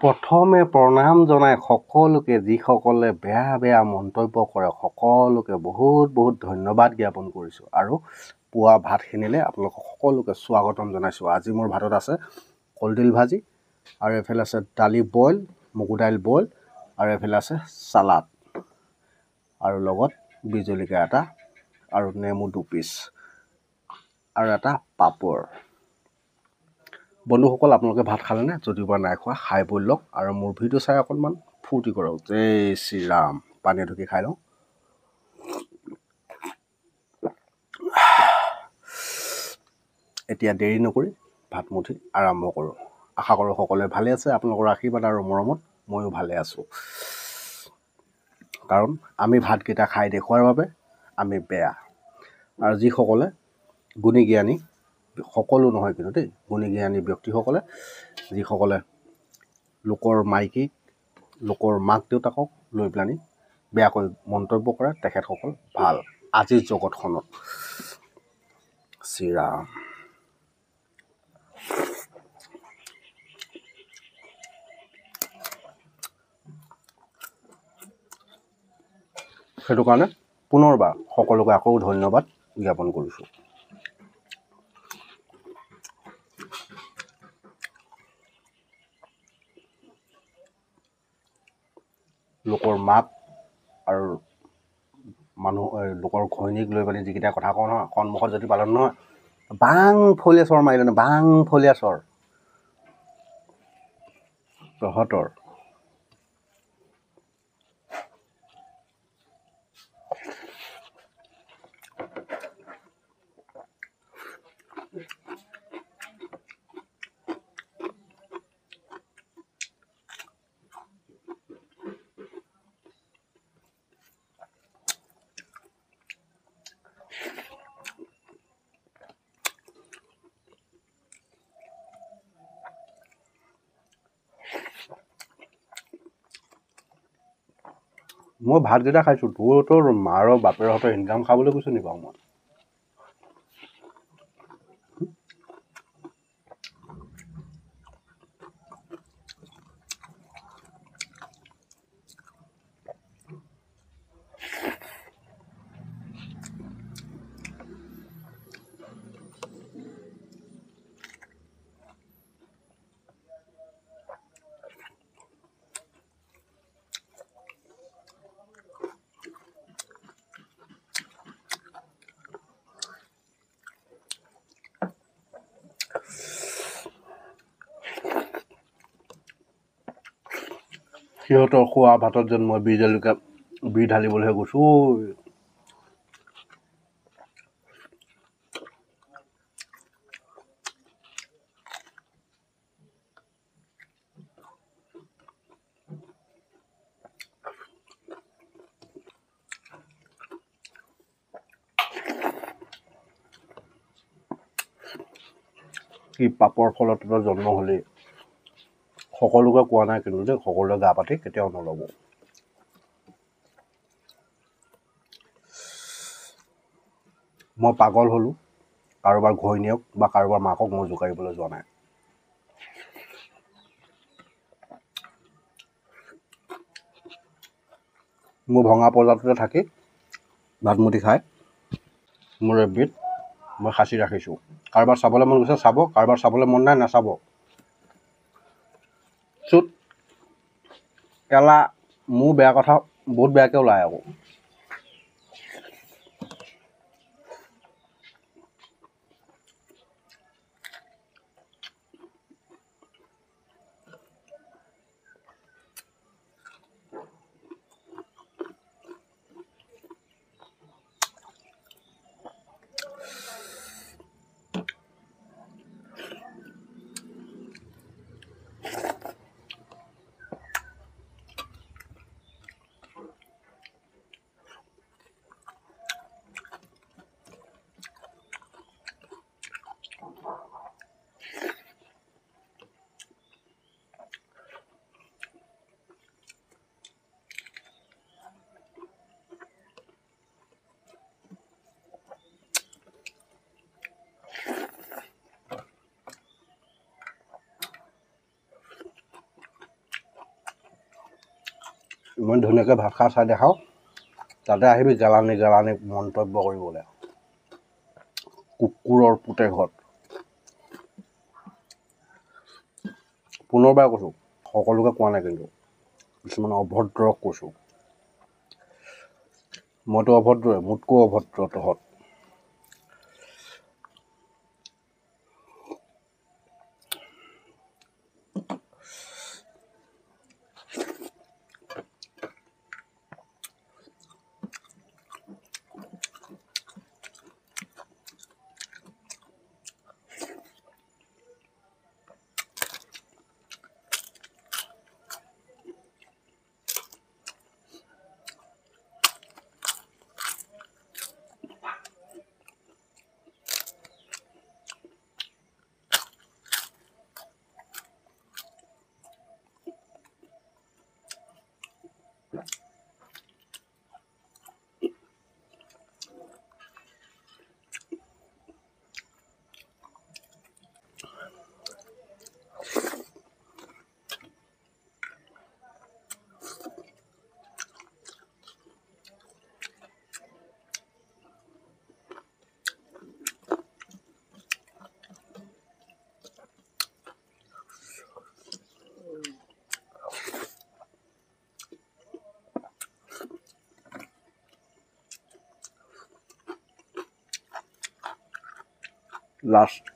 প্ৰথমে প্ৰণাম জনাই সকলোকে যিসকলে বেয়া মন্তব্য কৰে সকলোকে বহুত ধন্যবাদ জ্ঞাপন কৰিছোঁ আৰু পুৱা ভাতখিনিলে আপোনালোক সকলোকে স্বাগতম জনাইছোঁ। আজি মোৰ ভাতত আছে কলডিল ভাজি আৰু এফালে আছে দালি বইল, মগু দাইল বইল আৰু এফালে আছে চালাড আৰু লগত বিজলকীয়া এটা আৰু নেমু 2 পিচ আৰু এটা পাপৰ। বন্ধুসকল, আপোনালোকে ভাত খালেনে? যদিও নাই খোৱা খাই বৈ লওক আৰু মোৰ ভিডিঅ' চাই অকণমান ফূৰ্তি কৰক। জয় শ্ৰীৰাম। পানী ঢুকি খাই লওঁ। এতিয়া দেৰি নকৰি ভাত মুঠি আৰম্ভ কৰোঁ। আশা কৰোঁ সকলোৱে ভালে আছে। আপোনালোকৰ আশীৰ্বাদ আৰু মৰমত ময়ো ভালে আছোঁ। কাৰণ আমি ভাতকেইটা খাই দেখুৱাৰ বাবে আমি বেয়া। আৰু যিসকলে গুণী জ্ঞানী, সকলো নহয় কিন্তু দেই, গুণী জ্ঞানী ব্যক্তিসকলে যিসকলে লোকৰ মাইকীক, লোকৰ মাক দেউতাকক লৈ পেলানি বেয়াকৈ মন্তব্য কৰে, তেখেতসকল ভাল আজিৰ জগতখনত। শ্ৰীৰাম। সেইটো কাৰণে পুনৰবাৰ সকলোকে আকৌ ধন্যবাদ জ্ঞাপন কৰিছোঁ। লোকৰ মাক আৰু লোকৰ ঘৈণীক লৈ পেলাই যিকেইটা কথা কওঁ নহয়, সন্মুখত যদি পালন নহয়, বাং ফলীয়া চৰ মাৰিলে নহয়, বাং ফলীয়া চৰ তহঁতৰ। মই ভাতকেইটা খাইছোঁ, তোৰ মাৰ বাপেৰহঁতৰ ইনকাম খাবলৈ গৈছোঁ নি বাৰু মই? সিহঁতৰ খোৱা ভাতত যেন মই বীৰ ঢালিবলৈহে গৈছোঁ। কি পাপৰ ফলত জন্ম হ'লেই সকলোকে কোৱা নাই কিন্তু দেই, সকলোৱে গা পাতি কেতিয়াও নল'ব। মই পাগল হ'লোঁ, কাৰোবাৰ ঘৈণীয়েক বা কাৰোবাৰ মাকক মই জোকাৰিবলৈ যোৱা নাই। মোৰ ভঙা পৰ্যায়টোতে থাকি ভাতমুঠি খাই মোৰ এবিধ মই সাঁচি ৰাখিছোঁ। কাৰোবাৰ চাবলৈ মন গৈছে চাব, কাৰোবাৰ চাবলৈ মন নাই নাচাব। চুট কেলা মোৰ বেয়া কথা বহুত বেয়াকৈ ওলায় আকৌ। ইমান ধুনীয়াকৈ ভাত খাই চাই দেখাওঁ তাতে আহিবি গেলানি গেলানি মন্তব্য কৰিবলৈ কুকুৰৰ পুতেকহঁত পুনৰবাৰ কৈছোঁ সকলোকে কোৱা নাই কিন্তু কিছুমান অভদ্ৰক কৈছোঁ মইতো অভদ্ৰই মোতকৈ অভদ্ৰ তহঁত লাষ্ট